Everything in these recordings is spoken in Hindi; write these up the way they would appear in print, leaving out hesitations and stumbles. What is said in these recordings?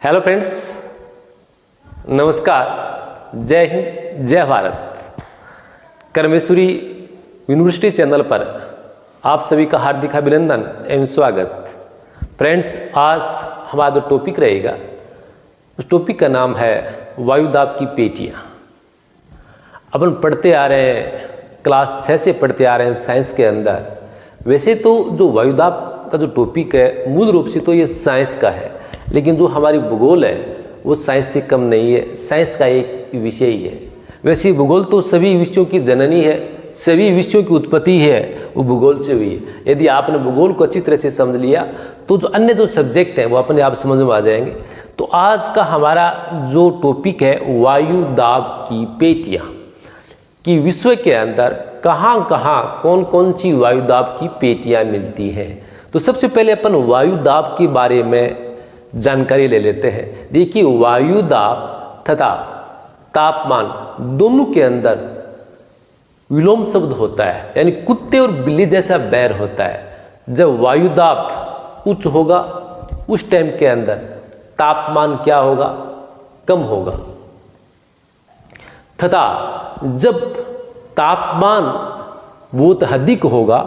हेलो फ्रेंड्स, नमस्कार, जय हिंद, जय भारत। कर्मेश्वरी यूनिवर्सिटी चैनल पर आप सभी का हार्दिक अभिनंदन एवं स्वागत। फ्रेंड्स, आज हमारा जो टॉपिक रहेगा उस टॉपिक का नाम है वायुदाब की पेटियाँ। अपन पढ़ते आ रहे हैं, क्लास 6 से पढ़ते आ रहे हैं साइंस के अंदर। वैसे तो जो वायुदाब का जो टॉपिक है मूल रूप से तो ये साइंस का है, लेकिन जो हमारी भूगोल है वो साइंस से कम नहीं है, साइंस का एक विषय ही है। वैसे भूगोल तो सभी विषयों की जननी है, सभी विषयों की उत्पत्ति है वो भूगोल से हुई है। यदि आपने भूगोल को अच्छी तरह से समझ लिया तो जो अन्य जो सब्जेक्ट हैं वो अपने आप समझ में आ जाएंगे। तो आज का हमारा जो टॉपिक है वायुदाब की पेटियाँ, कि विश्व के अंदर कहाँ कहाँ कौन कौन सी वायुदाब की पेटियाँ मिलती हैं। तो सबसे पहले अपन वायुदाब के बारे में जानकारी ले लेते हैं। देखिए, वायुदाब तथा तापमान दोनों के अंदर विलोम शब्द होता है, यानी कुत्ते और बिल्ली जैसा बैर होता है। जब वायुदाब उच्च होगा उस टाइम के अंदर तापमान क्या होगा? कम होगा, तथा जब तापमान बहुत अधिक होगा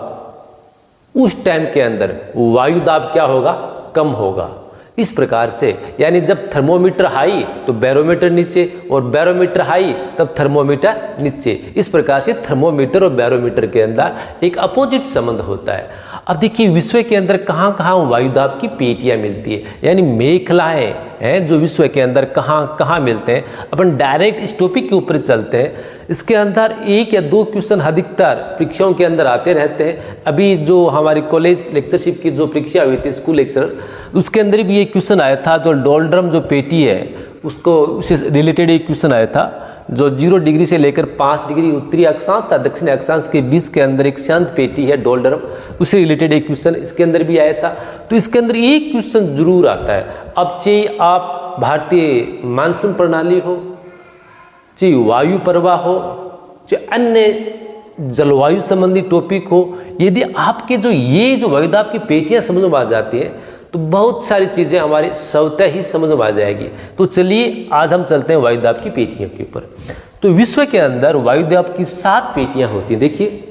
उस टाइम के अंदर वायुदाब क्या होगा? कम होगा। इस प्रकार से, यानी जब थर्मोमीटर हाई तो बैरोमीटर नीचे, और बैरोमीटर हाई तब थर्मोमीटर नीचे। इस प्रकार से थर्मोमीटर और बैरोमीटर के अंदर एक अपोजिट संबंध होता है। अब देखिए, विश्व के अंदर कहाँ कहाँ वायुदाब की पेटियाँ मिलती है, यानी मेखलाएँ हैं जो विश्व के अंदर कहाँ कहाँ मिलते हैं। अपन डायरेक्ट इस टॉपिक के ऊपर चलते हैं। इसके अंदर 1 या 2 क्वेश्चन अधिकतर परीक्षाओं के अंदर आते रहते हैं। अभी जो हमारी कॉलेज लेक्चरशिप की जो परीक्षा हुई थी, स्कूल लेक्चर, उसके अंदर भी एक क्वेश्चन आया था। जो डोलड्रम जो पेटी है उसको उससे रिलेटेड एक क्वेश्चन आया था, जो 0 डिग्री से लेकर 5 डिग्री उत्तरी अक्षांश तथा दक्षिणी अक्षांश के बीच के अंदर एक शांत पेटी है डोलड्रम, उससे रिलेटेड एक क्वेश्चन इसके अंदर भी आया था। तो इसके अंदर एक क्वेश्चन जरूर आता है। अब चाहे आप भारतीय मानसून प्रणाली हो, चाहे वायु प्रवाह हो, चाहे अन्य जलवायु संबंधी टॉपिक हो, यदि आपके ये जो वायुदाब की पेटियां समझ में आ जाती है तो बहुत सारी चीज़ें हमारे स्वतः ही समझ में आ जाएगी। तो चलिए आज हम चलते हैं वायुदाब की पेटियों के ऊपर। तो विश्व के अंदर वायुदाब की 7 पेटियां होती हैं। देखिए,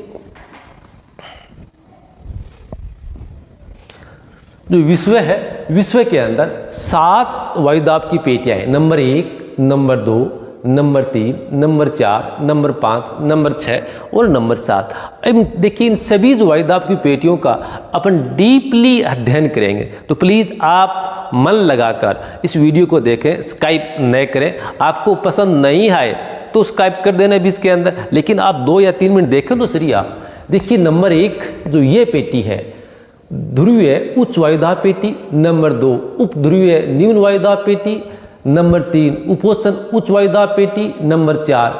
जो विश्व है, विश्व के अंदर 7 वायुदाब की पेटियां हैं। Number 1, number 2, number 3, number 4, number 5, number 6 और नंबर 7। अब देखिए, इन सभी जो वायुदाब की पेटियों का अपन डीपली अध्ययन करेंगे। तो प्लीज़ आप मन लगाकर इस वीडियो को देखें, स्काइप न करें। आपको पसंद नहीं आए तो स्काइप कर देना भी इसके अंदर, लेकिन आप 2 या 3 मिनट देखें तो सही। आप देखिए, नंबर 1 जो ये पेटी है ध्रुवीय उच्च वायुदाब पेटी, नंबर 2 उप ध्रुवीय निम्न वायुदाब पेटी, नंबर 3 उपोष्ण उच्च वायुदाब पेटी, नंबर 4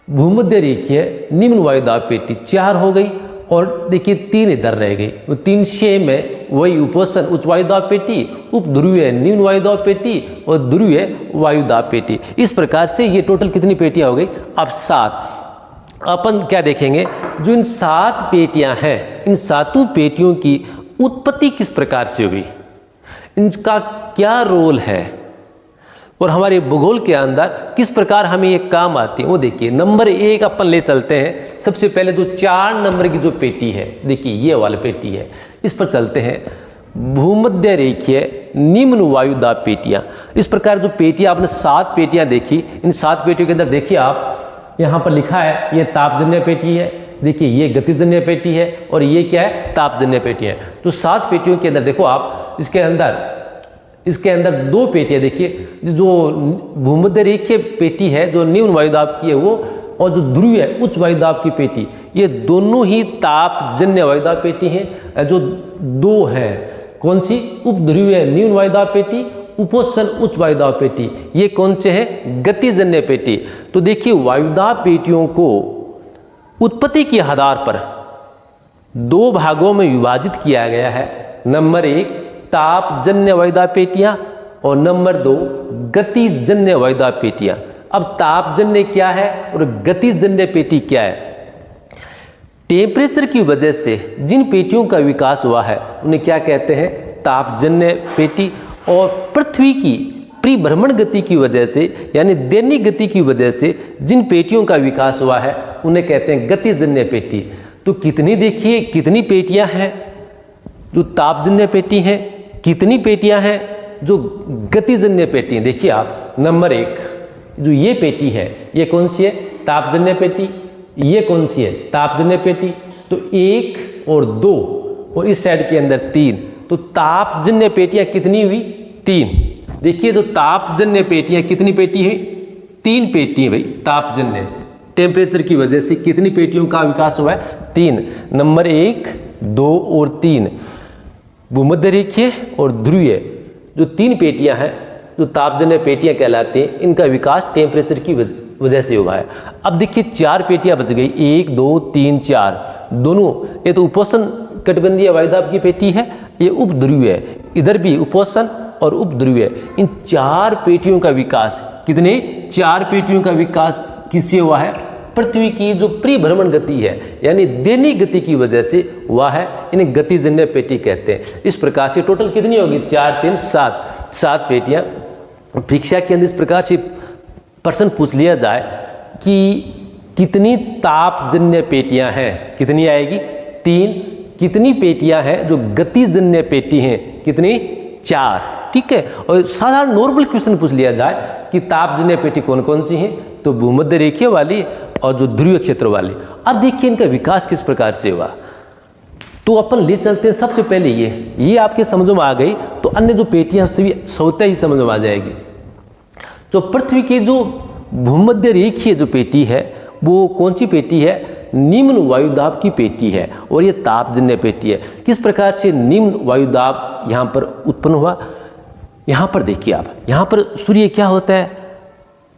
भूमध्य रेखीय निम्न वायुदाब पेटी। 4 हो गई, और देखिए 3 इधर रह गई। तो 3 6 में वही उपोष्ण उच्च वायुदाब पेटी, उप ध्रुवीय निम्न वायुदाब पेटी और ध्रुवीय वायुदाब पेटी। इस प्रकार से ये टोटल कितनी पेटियां हो गई? अब 7। अपन क्या देखेंगे, जो इन 7 पेटियां हैं, इन 7 पेटियों की उत्पत्ति किस प्रकार से हुई, इनका क्या रोल है, और हमारे भूगोल के अंदर किस प्रकार हमें ये काम आती है, वो देखिए। नंबर 1 अपन ले चलते हैं। सबसे पहले जो 4 नंबर की जो पेटी है, देखिए ये वाली पेटी है, इस पर चलते हैं। भूमध्य रेखीय निम्न वायुदाब पेटियां। इस प्रकार जो पेटियां आपने 7 पेटियां देखी, इन 7 पेटियों के अंदर देखिए आप यहाँ पर लिखा है, ये तापजन्य पेटी है, देखिए ये गतिजन्य पेटी है, और ये क्या है? तापजन्य पेटी है। तो 7 पेटियों के अंदर देखो आप, इसके अंदर 2 पेटियां देखिए। जो भूमध्य रेखीय पेटी है जो निम्न वायुदाब की है वो, और जो ध्रुवीय उच्च वायुदाब की पेटी, ये दोनों ही तापजन्य वायुदाब पेटी हैं। जो 2 है, कौन सी? उप ध्रुवीय निम्न वायुदाब पेटी, उपोष्ण उच्च वायुदाब पेटी। ये कौन से है? गतिजन्य पेटी। तो देखिए, वायुदाब पेटियों को उत्पत्ति के आधार पर 2 भागों में विभाजित किया गया है। नंबर 1 तापजन्य वायुदाब पेटियां, और नंबर 2 गतिजन्य वायुदाब पेटियां। अब तापजन्य क्या है और गतिजन्य पेटी क्या है? टेम्परेचर की वजह से जिन पेटियों का विकास हुआ है उन्हें क्या कहते हैं? तापजन्य पेटी। और पृथ्वी की परिभ्रमण गति की वजह से यानी दैनिक गति की वजह से जिन पेटियों का विकास हुआ है उन्हें कहते हैं गतिजन्य पेटी। तो कितनी देखिए कितनी पेटियां हैं जो तापजन्य पेटी हैं, कितनी पेटियां हैं जो गतिजन्य पेटी हैं। देखिए आप नंबर 1 जो ये पेटी है ये कौन सी है, तापजन्य पेटी। ये कौन सी है, तापजन्य पेटी। तो 1 और 2 और इस साइड के अंदर 3, तो तापजन्य पेटियां कितनी हुई, 3। देखिए तो तापजन्य पेटियां कितनी पेटी हुई, 3 पेटी है भाई। तापजन्य टेम्परेचर की वजह से कितनी पेटियों का विकास हुआ है, 3। नंबर 1, 2 और 3 भूमध्य रेखीय और ध्रुवीय जो 3 पेटियां हैं जो तापजन्य पेटियां कहलाती हैं, इनका विकास टेम्परेचर की वजह से हुआ है। अब देखिए 4 पेटियां बच गई, 1, 2, 3, 4 दोनों। ये तो उपोष्ण कटिबंधीय वायुदाब की पेटी है, ये उपध्रुवीय है, इधर भी उपोष्ण और उपध्रुवीय। इन 4 पेटियों का विकास, कितने 4 पेटियों का विकास किससे हुआ है, पृथ्वी की जो परिभ्रमण गति है यानी दैनिक गति की वजह से हुआ है। इन्हें गतिजन्य पेटी कहते हैं। इस प्रकार से टोटल कितनी होगी, 4, 3, 7 पेटियां। परीक्षा के अंदर इस प्रकार से प्रश्न पूछ लिया जाए कि कितनी तापजन्य पेटियां हैं, कितनी आएगी, 3। कितनी पेटियां हैं जो गतिजन्य पेटी हैं, कितनी, 4। ठीक है। और साधारण नॉर्मल क्वेश्चन पूछ लिया जाए कि तापजन्य पेटी कौन कौन सी हैं, तो भूमध्य रेखीय वाली और जो ध्रुवीय क्षेत्र वाली। अब देखिए इनका विकास किस प्रकार से हुआ, तो अपन ले चलते हैं। सबसे पहले ये आपके समझ में आ गई तो अन्य जो पेटियां सभी स्वतः ही समझ में आ जाएगी। तो पृथ्वी की जो भूमध्य रेखीय जो पेटी है वो कौन सी पेटी है, निम्न वायुदाब की पेटी है और ये तापजन्य पेटी है। किस प्रकार से निम्न वायुदाब यहाँ पर उत्पन्न हुआ, यहाँ पर देखिए आप, यहाँ पर सूर्य क्या होता है,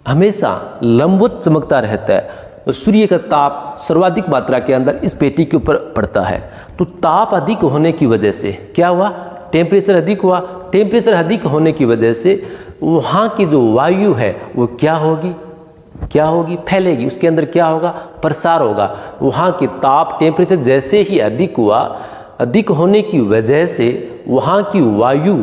हमेशा लंबवत चमकता रहता है। तो सूर्य का ताप सर्वाधिक मात्रा के अंदर इस पेटी के ऊपर पड़ता है। तो ताप अधिक होने की वजह से क्या हुआ, टेम्परेचर अधिक हुआ। टेम्परेचर अधिक होने की वजह से वहाँ की जो वायु है वो क्या होगी, फैलेगी। उसके अंदर क्या होगा, प्रसार होगा। वहाँ की ताप टेम्परेचर जैसे ही अधिक हुआ, अधिक होने की वजह से वहाँ की वायु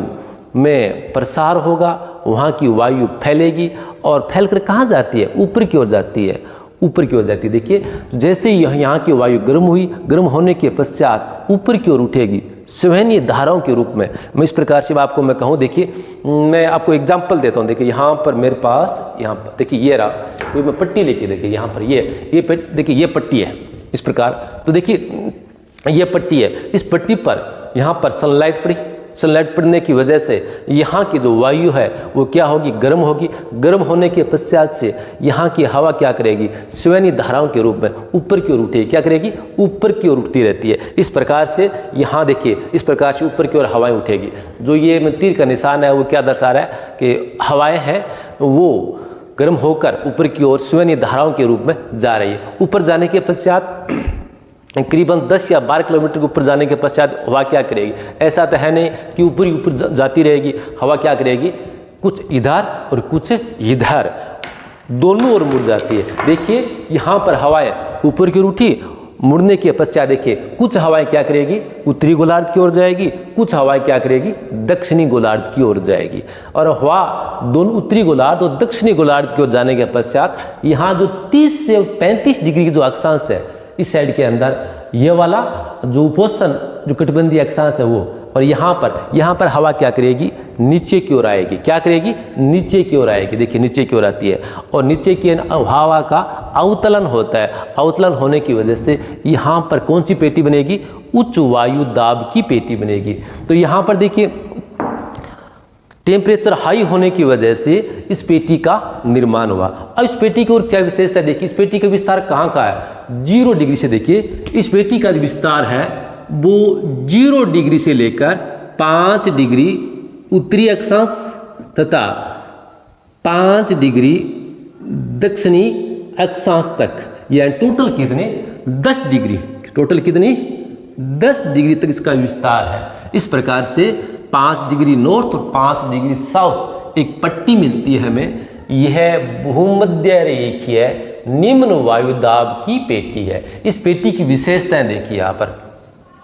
में प्रसार होगा, वहाँ की वायु फैलेगी और फैलकर कहाँ जाती है, ऊपर की ओर जाती है, ऊपर की ओर जाती है। देखिए जैसे यहाँ की वायु गर्म हुई, गर्म होने के पश्चात ऊपर की ओर उठेगी संवहनीय धाराओं के रूप में। मैं इस प्रकार से आपको मैं कहूँ, देखिए मैं आपको एग्जाम्पल देता हूँ। देखिए यहाँ पर मेरे पास, यहाँ पर देखिए ये रहा, तो मैं पट्टी लेके देखिए यहाँ पर ये देखिए ये पट्टी है इस प्रकार। तो देखिए ये पट्टी है, इस पट्टी पर यहाँ पर सनलाइट पड़ी, सनलाइट पड़ने की वजह से यहाँ की जो वायु है वो क्या होगी, गर्म होगी। गर्म होने के पश्चात से यहाँ की हवा क्या करेगी, संवहनीय धाराओं के रूप में ऊपर की ओर उठेगी। क्या करेगी, ऊपर की ओर उठती रहती है। इस प्रकार से यहाँ देखिए इस प्रकार से ऊपर की ओर हवाएं उठेगी। जो ये तीर का निशान है वो क्या दर्शा रहा है कि हवाएं हैं वो गर्म होकर ऊपर की ओर संवहनीय धाराओं के रूप में जा रही है। ऊपर जाने के पश्चात करीबन 10 या 12 किलोमीटर के ऊपर जाने के पश्चात हवा क्या करेगी, ऐसा तो है नहीं कि ऊपर ही ऊपर जाती रहेगी। हवा क्या करेगी, कुछ इधर और कुछ इधर, दोनों ओर मुड़ जाती है। देखिए यहाँ पर हवाएं ऊपर की ओर उठी, मुड़ने के पश्चात देखिए कुछ हवाएं क्या करेगी, उत्तरी गोलार्ध की ओर जाएगी, कुछ हवाएं क्या करेगी, दक्षिणी गोलार्ध की ओर जाएगी। और हवा दोनों उत्तरी गोलार्ध और दक्षिणी गोलार्ध की ओर जाने के पश्चात यहाँ जो 30 से 35 डिग्री की जो अक्षांश है इस साइड के अंदर, ये वाला जो उपोष्ण जो कटिबंधीय अक्षांश है वो, और यहाँ पर हवा क्या करेगी, नीचे की ओर आएगी। क्या करेगी, नीचे की ओर आएगी। देखिए नीचे की ओर आती है और नीचे की हवा का अवतलन होता है। अवतलन होने की वजह से यहाँ पर कौन सी पेटी बनेगी, उच्च वायु दाब की पेटी बनेगी। तो यहाँ पर देखिए टेम्परेचर हाई होने की वजह से इस पेटी का निर्माण हुआ। अब इस पेटी की और क्या विशेषता है, देखिए इस पेटी का विस्तार कहाँ का है, 0 डिग्री से। देखिए इस पेटी का जो विस्तार है वो 0 डिग्री से लेकर 5 डिग्री उत्तरी अक्षांश तथा 5 डिग्री दक्षिणी अक्षांश तक, यानी टोटल कितने, 10 डिग्री, टोटल कितनी, 10 डिग्री तक इसका विस्तार है। इस प्रकार से 5 डिग्री नॉर्थ और 5 डिग्री साउथ एक पट्टी मिलती है हमें। यह भूमध्य रेखीय निम्न वायुदाब की पेटी है। इस पेटी की विशेषताएं देखिए यहाँ पर।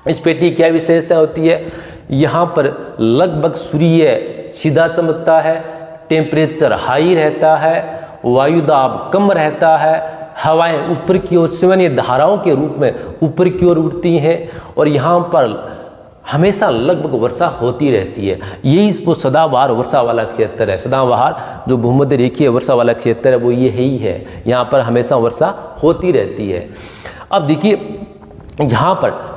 इस पेटी की क्या विशेषता होती है, यहाँ पर लगभग सूर्य सीधा चमकता है, टेम्परेचर हाई रहता है, वायुदाब कम रहता है, हवाएं ऊपर की ओर सिवनीय धाराओं के रूप में ऊपर की ओर उड़ती हैं और यहाँ पर हमेशा लगभग वर्षा होती रहती है। यही वो सदाबहार वर्षा वाला क्षेत्र है। सदाबहार जो भूमध्य रेखीय वर्षा वाला क्षेत्र है वो ये ही है, यहाँ पर हमेशा वर्षा होती रहती है। अब देखिए यहाँ पर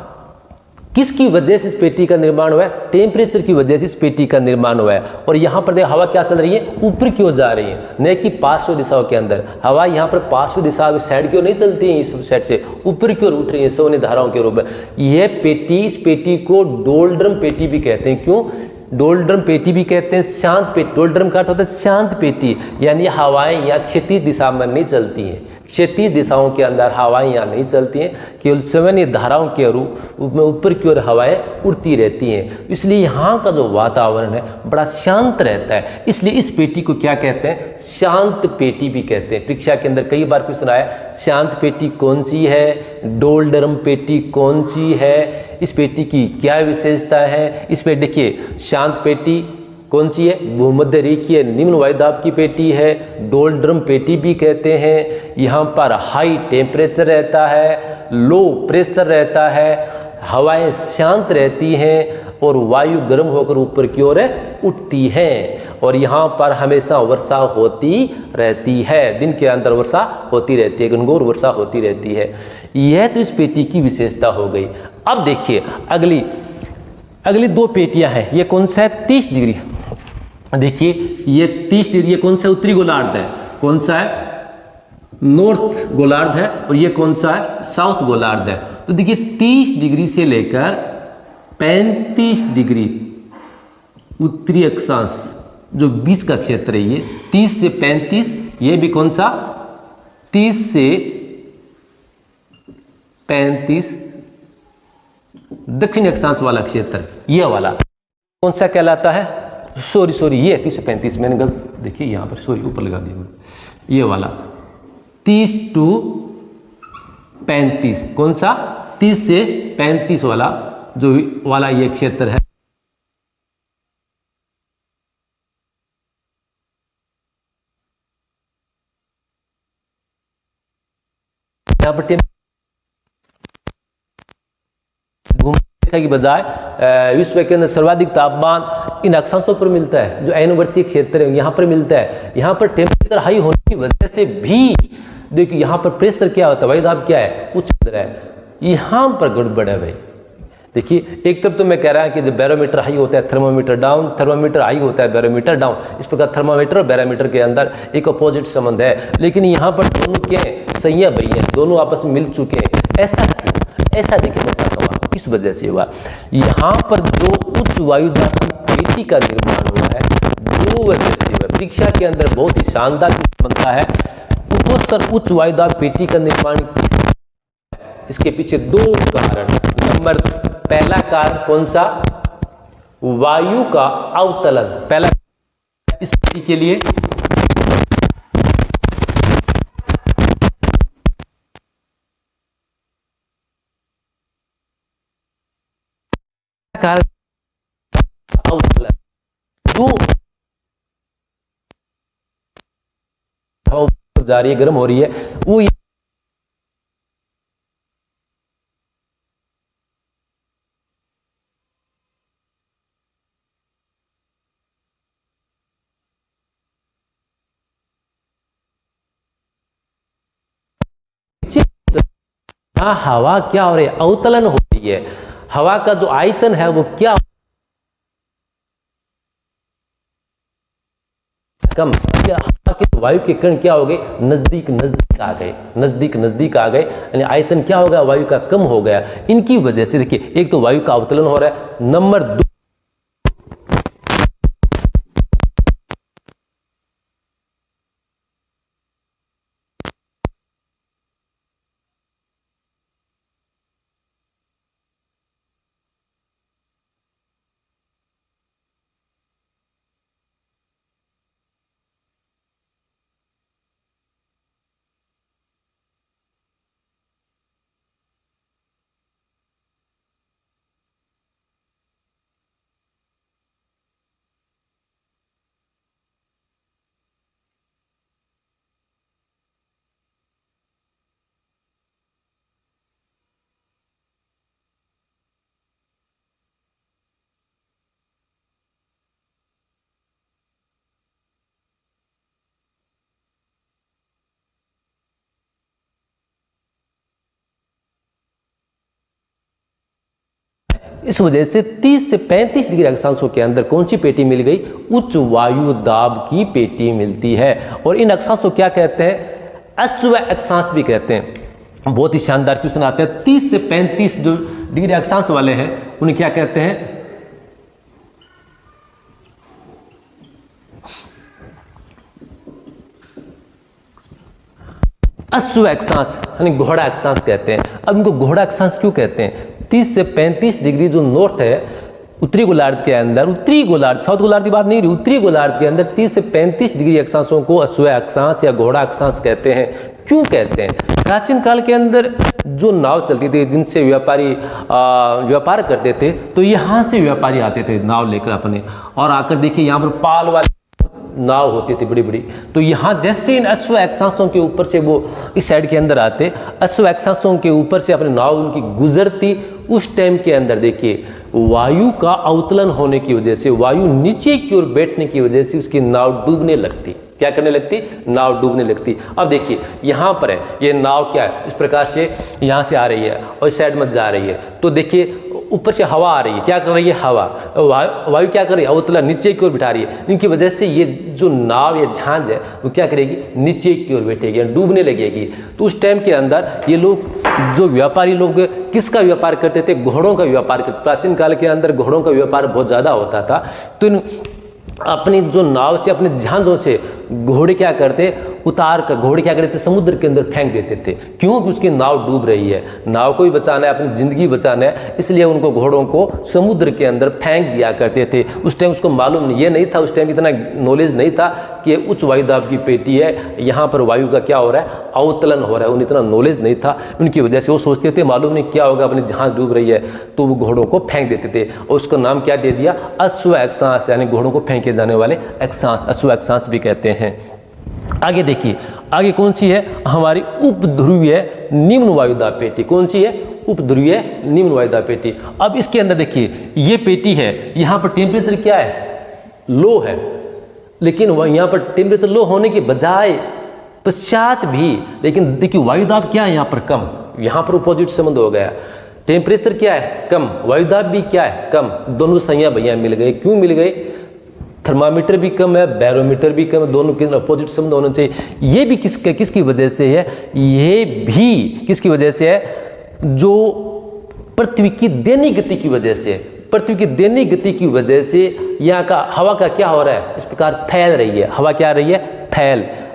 किसकी वजह से इस पेटी का निर्माण हुआ है? टेम्परेचर की वजह से इस पेटी का निर्माण हुआ है। और यहाँ पर देखिए हवा क्या चल रही है, ऊपर की ओर जा रही है, न कि पार्श्व दिशाओं के अंदर। हवा यहाँ पर पार्श्व दिशा इस साइड की ओर नहीं चलती है, इस साइड से ऊपर की ओर उठ रही है सवनी धाराओं के रूप में। यह पेटी, इस पेटी को डोल्ड्रम पेटी भी कहते हैं। क्यों डोल्ड्रम पेटी भी कहते हैं? शांत पेटी। डोल्ड्रम का अर्थ होता है शांत पेटी, यानी हवाएं यहाँ क्षैतिज दिशा में नहीं चलती हैं, क्षैतिज दिशाओं के अंदर हवाएं यहाँ नहीं चलती हैं, केवल सवनीय धाराओं के रूप में ऊपर की ओर हवाएं उड़ती रहती हैं। इसलिए यहाँ का जो वातावरण है बड़ा शांत रहता है, इसलिए इस पेटी को क्या कहते हैं? शांत पेटी भी कहते हैं। परीक्षा के अंदर कई बार क्वेश्चन आया, शांत पेटी कौन सी है, डोल्ड्रम पेटी कौन सी है, इस पेटी की क्या विशेषता है? इस पे देखिए शांत पेटी कौन सी है? भूमध्य रेखीय निम्न वायुदाब की पेटी है, डोल्ड्रम पेटी भी कहते हैं। यहाँ पर हाई टेम्परेचर रहता है, लो प्रेशर रहता है, हवाएं शांत रहती हैं और वायु गर्म होकर ऊपर की ओर उठती हैं और यहाँ पर हमेशा वर्षा होती रहती है। दिन के अंदर वर्षा होती रहती है, घनघोर वर्षा होती रहती है। यह तो इस पेटी की विशेषता हो गई। अब देखिए अगली दो पेटियां हैं। ये कौन सा है? 30 डिग्री। देखिए ये 30 डिग्री, ये कौन सा उत्तरी गोलार्ध है, कौन सा है? नॉर्थ गोलार्ध है। और ये कौन सा है? साउथ गोलार्ध है। तो देखिए 30 डिग्री से लेकर 35 डिग्री उत्तरी अक्षांश जो बीच का क्षेत्र है, ये 30 से 35, ये भी कौन सा? 30 से 35 दक्षिण अक्षांश वाला क्षेत्र, ये वाला कौन सा कहलाता है? सॉरी ये 30 से 35, मैंने गलत, देखिए यहाँ पर सॉरी ऊपर लगा दिया, ये वाला 30 to 35, कौन सा? 30 से 35 वाला जो वाला ये क्षेत्र है। यहाँ पर घूमने की बजाय विश्व के अंदर सर्वाधिक तापमान इन अक्षांशों पर मिलता है, जो अयनवर्तीय क्षेत्र है यहाँ पर मिलता है। यहाँ पर टेम्परेचर हाई होने की वजह से भी देखिए यहाँ पर प्रेशर क्या होता है, वायुदाब क्या है, उच्च है। यहाँ पर गड़बड़ है भाई। देखिए एक तरफ तो मैं कह रहा हूँ कि जब बैरोमीटर हाई होता है थर्मोमीटर डाउन, थर्मोमीटर हाई होता है बैरोमीटर डाउन, इस प्रकार थर्मोमीटर और बैरोमीटर के अंदर एक अपोजिट संबंध है। लेकिन यहाँ पर दोनों के सैया भई हैं, दोनों आपस में मिल चुके हैं। ऐसा क्यों? ऐसा देखिए मैं बताता हूँ किस वजह से हुआ। यहाँ पर जो उच्च वायुदाब की पेटी का निर्माण हुआ है, दो वजह से हुआ। परीक्षा के अंदर बहुत ही शानदार बनता है सर उच्च वायुदाब पेटी का निर्माण किस? इसके पीछे दो कारण। नंबर पहला कारण कौन सा? वायु का अवतलन। पहला इस पेटी के लिए कारण अवतलन, जो जा रही है, गर्म हो रही है, वो हवा क्या हो रही है? अवतलन हो रही है। हवा का जो आयतन है वो क्या कम, हवा के वायु के कण क्या हो गए? नजदीक नजदीक आ गए, नजदीक नजदीक आ गए, यानी आयतन क्या हो गया? वायु का कम हो गया। इनकी वजह से देखिए एक तो वायु का अवतलन हो रहा है, नंबर 2 इस वजह से 30 से 35 डिग्री अक्षांशों के अंदर कौन सी पेटी मिल गई? उच्च वायु दाब की पेटी मिलती है। और इन अक्षांशों को क्या कहते हैं? अश्व अक्षांश भी कहते हैं। बहुत ही शानदार क्वेश्चन आते हैं। 30 से 35 जो डिग्री अक्षांश वाले हैं उन्हें क्या कहते हैं? अश्व अक्षांश यानी घोड़ा अक्षांश कहते हैं। अब इनको घोड़ा अक्षांश क्यों कहते हैं? 30 से 35 डिग्री जो नॉर्थ है उत्तरी गोलार्ध के अंदर, उत्तरी गोलार्ध, साउथ गोलार्ध की बात नहीं रही, उत्तरी गोलार्ध के अंदर 30 से 35 डिग्री अक्षांशों को अश्व अक्षांश या घोड़ा अक्षांश कहते हैं। क्यों कहते हैं? प्राचीन काल के अंदर जो नाव चलती थी जिनसे व्यापारी व्यापार करते थे, तो यहाँ से व्यापारी आते थे नाव लेकर अपने, और आकर देखिए यहाँ पर पाल वाले नाव होती थी बड़ी बड़ी। तो यहाँ जैसे इन अश्व अक्षांशों के ऊपर से वो इस साइड के अंदर आते, अश्व अक्षांशों के ऊपर से अपनी नाव उनकी गुजरती, उस टाइम के अंदर देखिए वायु का अवतलन होने की वजह से, वायु नीचे की ओर बैठने की वजह से उसकी नाव डूबने लगती। क्या करने लगती? नाव डूबने लगती। अब देखिए यहाँ पर है, ये नाव क्या है, इस प्रकार से यहाँ से आ रही है और इस साइड में जा रही है। तो देखिए ऊपर से हवा आ रही है, क्या कर रही है? हवा, वायु क्या कर रही है? अवतलन नीचे की ओर बिठा रही है। इनकी वजह से ये जो नाव या झांझ है वो क्या करेगी? नीचे की ओर बैठेगी, डूबने लगेगी। तो उस टाइम के अंदर ये लोग, जो व्यापारी लोग, किसका व्यापार करते थे? घोड़ों का व्यापार करते। प्राचीन काल के अंदर घोड़ों का व्यापार बहुत ज़्यादा होता था। तो अपनी जो नाव से, अपने झांझों से घोड़े क्या करते? उतार कर घोड़े क्या करते? समुद्र के अंदर फेंक देते थे। क्यों? कि उसकी नाव डूब रही है, नाव को भी बचाना है, अपनी जिंदगी बचाना है, इसलिए उनको घोड़ों को समुद्र के अंदर फेंक दिया करते थे। उस टाइम उसको मालूम ये नहीं था, उस टाइम इतना नॉलेज नहीं था कि उच्च वायुदाब की पेटी है, यहाँ पर वायु का क्या हो रहा है? अवतलन हो रहा है। उन्हें इतना नॉलेज नहीं था, उनकी वजह से वो सोचते थे मालूम नहीं क्या होगा, अपनी जहाज डूब रही है, तो वो घोड़ों को फेंक देते थे। और उसका नाम क्या दे दिया? अश्व अक्षांश, यानी घोड़ों को फेंके जाने वाले अक्षांश, अश्व अक्षांश भी कहते हैं। आगे देखिए, आगे कौन सी है? हमारी उपध्रुवीय निम्न वायुदाब पेटी। कौन सी है? उपध्रुवीय निम्न वायुदाब पेटी। अब इसके अंदर देखिए ये पेटी है, यहाँ पर टेम्परेचर क्या है? लो है, लेकिन यहाँ पर टेम्परेचर लो होने के बजाय पश्चात भी, लेकिन देखिए वायुदाब क्या है? यहाँ पर कम, यहाँ पर अपोजिट संबंध हो गया। टेम्परेचर क्या है? कम, वायुदाब भी क्या है? कम। दोनों संज्ञा भैया मिल गए। क्यों मिल गए? थर्मामीटर भी कम है, बैरोमीटर भी कम है, दोनों के अपोजिट संबंध होना चाहिए। ये भी किसकी वजह से है? ये भी किसकी वजह से है? जो पृथ्वी की दैनिक गति की वजह से। पृथ्वी की दैनिक गति की वजह से यहाँ का हवा का क्या हो रहा है? इस प्रकार फैल रही है। हवा क्या रही है?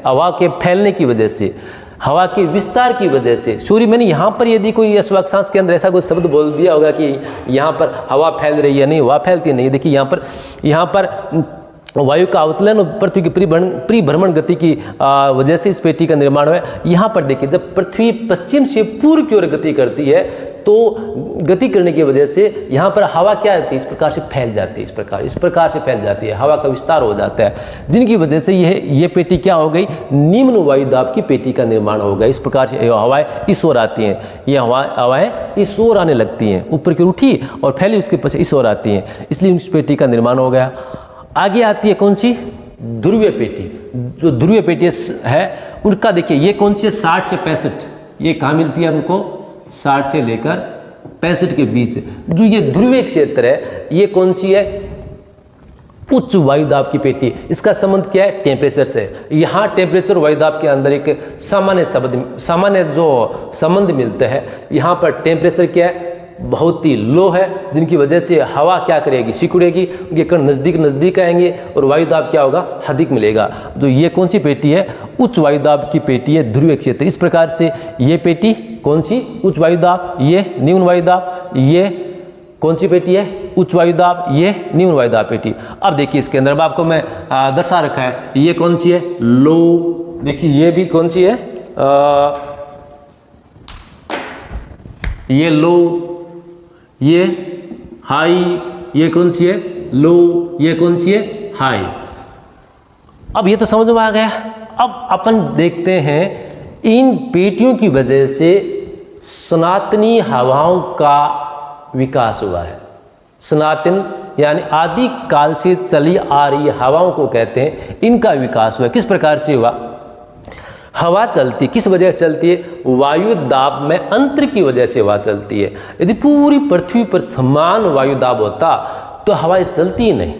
हवा के फैलने की वजह से, हवा के विस्तार की वजह से। सॉरी, मैंने यहाँ पर यदि कोई अश्व अक्षांश के अंदर ऐसा कोई शब्द बोल दिया होगा कि यहाँ पर हवा फैल रही है, नहीं, हवा फैलती नहीं। देखिए यहाँ पर वायु का अवतलन और पृथ्वी की परिभ्रमण गति की वजह से इस पेटी का निर्माण हुआ है। यहाँ पर देखिए, जब पृथ्वी पश्चिम से पूर्व की ओर गति करती है तो गति करने की वजह से यहाँ पर हवा क्या होती है? इस प्रकार से फैल जाती है, इस प्रकार से फैल जाती है, हवा का विस्तार हो जाता है, जिनकी वजह से ये पेटी क्या हो गई? निम्न वायुदाब की पेटी का निर्माण हो गया। इस प्रकार से हवाएं इस ओर आती हैं, ये हवाएं इस ओर आने लगती हैं, ऊपर की उठी और फैली, उसके पीछे इस ओर आती हैं, इसलिए इस पेटी का निर्माण हो गया। आगे आती है कौन सी? ध्रुवीय पेटी। जो ध्रुवीय पेटी है उनका देखिए ये कौन सी है? 60 से 65। ये कहाँ मिलती है हमको? 60 से लेकर 65 के बीच। जो ये ध्रुवीय क्षेत्र है ये कौन सी है? उच्च वायुदाब की पेटी। इसका संबंध क्या है? टेम्परेचर से। यहाँ टेम्परेचर वायुदाब के अंदर एक सामान्य जो संबंध मिलते हैं। यहाँ पर टेम्परेचर क्या है? बहुत ही लो है, जिनकी वजह से हवा क्या करेगी? सिकुड़ेगी, उनके कण नजदीक आएंगे और वायुदाब क्या होगा? अधिक मिलेगा। तो ये कौन सी पेटी है? उच्च वायुदाब की पेटी है, ध्रुवीय क्षेत्र। इस प्रकार से ये पेटी कौन सी? उच्च वायुदाब। ये निम्न वायुदाब। ये कौन सी पेटी है? उच्च वायुदाब। ये निम्न वायुदाब पेटी। अब देखिए इसके अंदर आपको मैं दर्शा रखा है, ये कौन सी है? लो। देखिए ये भी कौन सी है? ये लो, ये हाई। ये कौन सी है? लो। ये कौन सी है? हाई। अब ये तो समझ में आ गया। अब अपन देखते हैं इन पेटियों की वजह से सनातनी हवाओं का विकास हुआ है। सनातन यानी आदि काल से चली आ रही हवाओं को कहते हैं, इनका विकास हुआ। किस प्रकार से हुआ? हवा चलती किस वजह से चलती है? वायु दाब में अंतर की वजह से हवा चलती है। यदि पूरी पृथ्वी पर समान वायु दाब होता तो हवाएं चलती ही नहीं,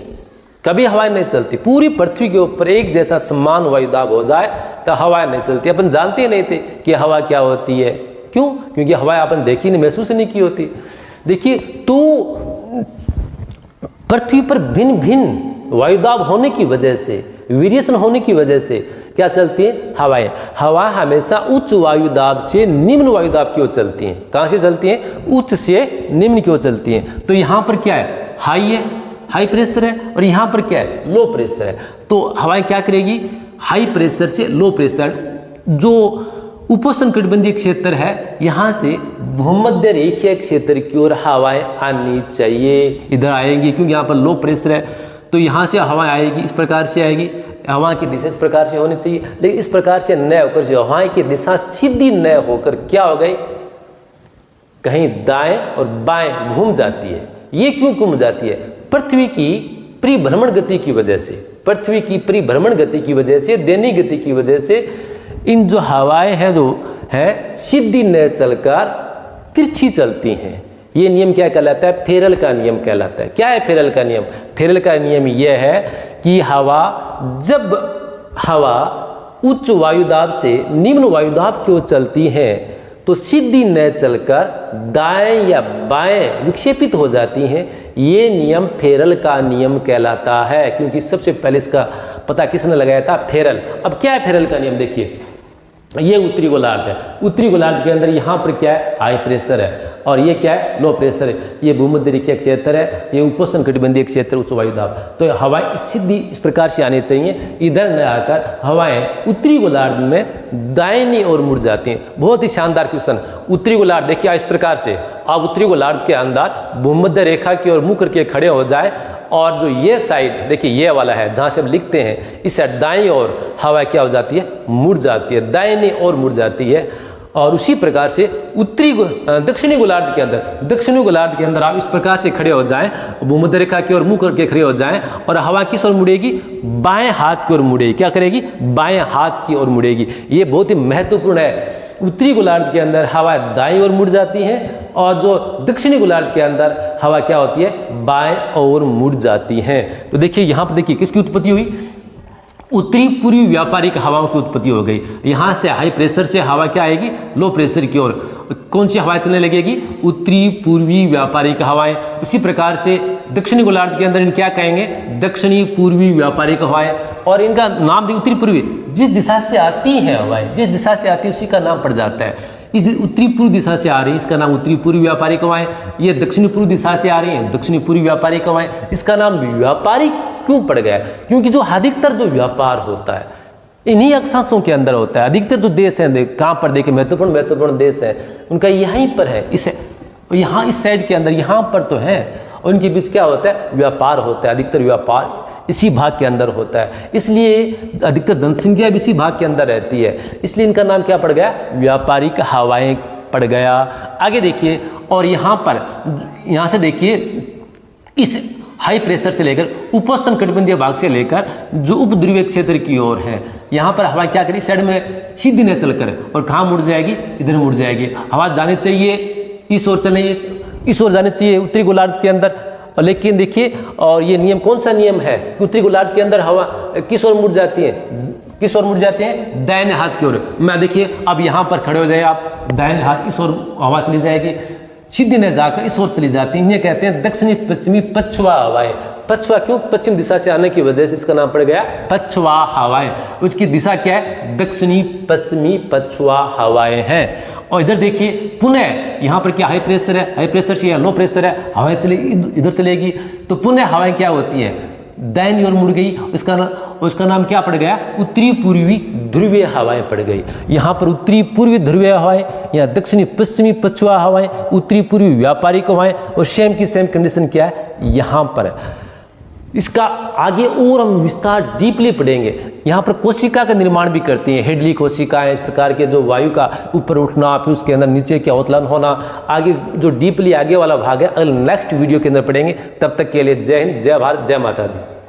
कभी हवाएं नहीं चलती। पूरी पृथ्वी के ऊपर एक जैसा समान वायु दाब हो जाए तो हवाएं नहीं चलती। अपन जानते नहीं थे कि हवा क्या होती है। क्यों? क्योंकि हवाएं अपन देखी नहीं, महसूस नहीं की होती। देखिए, तो पृथ्वी पर भिन्न भिन्न वायुदाब होने की वजह से, वेरिएशन होने की वजह से क्या चलती है? हवाएं। हवा हमेशा उच्च वायुदाब से निम्न वायुदाब की ओर चलती हैं। कहां से चलती हैं? उच्च से निम्न की ओर चलती हैं। तो यहां पर क्या है? हाई है, हाई प्रेशर है, और यहां पर क्या है? लो प्रेशर है। तो हवाएं क्या करेगी? हाई प्रेशर से लो प्रेशर, जो उपोष्णकटिबंधीय क्षेत्र है, यहां से भूमध्य रेखीय क्षेत्र की ओर हवाएं आनी चाहिए। इधर आएंगी क्योंकि यहां पर लो प्रेशर है, तो यहां से हवाएं आएगी, इस प्रकार से आएगी। हवा की दिशा इस प्रकार से होनी चाहिए, लेकिन इस प्रकार से न होकर जो हवाएं की दिशा सीधी न होकर क्या हो गई? कहीं दाएं और बाएं घूम जाती है। ये क्यों घूम जाती है? पृथ्वी की परिभ्रमण गति की वजह से, पृथ्वी की परिभ्रमण गति की वजह से, दैनिक गति की वजह से इन जो हवाएं हैं जो है सीधी न चलकर तिरछी चलती हैं। ये नियम क्या कहलाता है? फेरल का नियम कहलाता है। क्या है फेरल का नियम? फेरल का नियम यह है कि जब हवा उच्च वायुदाब से निम्न वायुदाब की ओर चलती है तो सीधी न चलकर दाएं या बाएं विक्षेपित हो जाती हैं। ये नियम फेरल का नियम कहलाता है, क्योंकि सबसे पहले इसका पता किसने लगाया था? फेरल। अब क्या है फेरल का नियम? देखिए, ये उत्तरी गोलार्ध है। उत्तरी गोलार्ध के अंदर यहाँ पर क्या है? हाई प्रेशर है, और ये क्या है? लो प्रेशर है। ये भूमध्य रेखीय क्षेत्र है, ये उपोष्णकटिबंधीय क्षेत्र, उच्च वायुदाब। तो हवाएं सीधी इस प्रकार से आनी चाहिए, इधर न आकर हवाएं उत्तरी गोलार्ध में दाहिनी ओर मुड़ जाती हैं। बहुत ही शानदार क्वेश्चन। उत्तरी गोलार्ध देखिए इस प्रकार से, आप उत्तरी गोलार्ध के अंदर भूमध्य रेखा की ओर मुंह करके खड़े हो जाए, और जो ये साइड देखिए ये वाला है जहां से हम लिखते हैं, इस साइड दाईं ओर हवा क्या हो जाती है? मुड़ जाती है, दाहिनी ओर मुड़ जाती है। और उसी प्रकार से दक्षिणी गोलार्ध के अंदर आप इस प्रकार से खड़े हो जाएं, भूमध्य रेखा की ओर मुंह करके खड़े हो जाएं, और हवा किस ओर मुड़ेगी? बाएं हाथ की ओर मुड़ेगी। क्या करेगी? बाएं हाथ की ओर मुड़ेगी। ये बहुत ही महत्वपूर्ण है। उत्तरी गोलार्ध के अंदर हवा दाईं ओर मुड़ जाती है, और जो दक्षिणी गोलार्ध के अंदर हवा क्या होती है? बाएं ओर मुड़ जाती है। तो देखिए यहाँ पर देखिए किसकी उत्पत्ति हुई? उत्तरी पूर्वी व्यापारिक हवाओं की उत्पत्ति हो गई। यहाँ से हाई प्रेशर से हवा क्या आएगी? लो प्रेशर की ओर। कौन सी हवाएं चलने लगेगी? उत्तरी पूर्वी व्यापारिक हवाएं। इसी प्रकार से दक्षिणी गोलार्ध के अंदर इन क्या कहेंगे? दक्षिणी पूर्वी व्यापारिक हवाएं। और इनका नाम देखिए उत्तरी पूर्वी, जिस दिशा से आती है हवाएं, जिस दिशा से आती है उसी का नाम पड़ जाता है। इस उत्तरी पूर्व दिशा से आ रही है, इसका नाम उत्तरी पूर्वी व्यापारिक हवाएं। ये दक्षिणी पूर्व दिशा से आ रही है, दक्षिणी पूर्वी व्यापारिक हवाएं। इसका नाम व्यापारिक क्यों पड़ गया? क्योंकि जो अधिकतर जो व्यापार होता है इन्हीं अक्षांशों के अंदर होता है। अधिकतर जो देश हैं, कहाँ पर देखिए महत्वपूर्ण देश है, उनका यहीं पर है। इसे यहाँ इस साइड के अंदर यहाँ पर तो है, और उनके बीच क्या होता है? व्यापार होता है। अधिकतर व्यापार इसी भाग के अंदर होता है, इसलिए अधिकतर जनसंख्या भी इसी भाग के अंदर रहती है, इसलिए इनका नाम क्या पड़ गया? व्यापारिक हवाएं पड़ गया। आगे देखिए, और यहाँ से देखिए इस हाई प्रेशर से लेकर उपोष्णकटिबंधीय भाग से लेकर जो उपध्रुवीय क्षेत्र की ओर है, यहाँ पर हवा क्या करेगी? साइड में सीधी न चलकर, और कहाँ मुड़ जाएगी? इधर मुड़ जाएगी। हवा जानी चाहिए इस ओर, इस ओर जानी चाहिए उत्तरी गोलार्ध के अंदर। लेकिन देखिए, और ये नियम कौन सा नियम है? उत्तरी गोलार्ध के अंदर हवा किस ओर मुड़ जाती है? किस ओर मुड़ जाते हैं? दाहिने हाथ की ओर। मैं देखिए अब यहाँ पर खड़े हो जाए आप, दाहिने हाथ इस ओर हवा चली जाएगी, सीधी न जाकर इस ओर चली जाती है। ये कहते हैं दक्षिणी पश्चिमी पछुआ हवाएं। पछुआ क्यों? पश्चिम दिशा से आने की वजह से इसका नाम पड़ गया पछुआ हवाएं। उसकी दिशा क्या है? दक्षिणी पश्चिमी पछुआ हवाएं हैं। और इधर देखिए पुनः यहाँ पर क्या हाई प्रेशर है, हाई प्रेशर से या लो प्रेशर है, हवाएं चलेगी इधर चलेगी, तो पुनः हवाएं क्या होती हैं? दाहिनी ओर मुड़ गई। उसका नाम क्या पड़ गया? उत्तरी पूर्वी ध्रुवीय हवाएं पड़ गई। यहाँ पर उत्तरी पूर्वी ध्रुवीय हवाएं, यहाँ दक्षिणी पश्चिमी पछुआ हवाएं, उत्तरी पूर्वी व्यापारिक हवाएं, और सेम की सेम कंडीशन क्या है यहाँ पर। इसका आगे और हम विस्तार डीपली पढ़ेंगे। यहाँ पर कोशिका का निर्माण भी करती हैं, हेडली कोशिकाएं, इस प्रकार के जो वायु का ऊपर उठना, फिर उसके अंदर नीचे के अवतलन होना, आगे जो डीपली आगे वाला भाग है अगले नेक्स्ट वीडियो के अंदर पढ़ेंगे। तब तक के लिए जय हिंद, जय भारत, जय माता दी।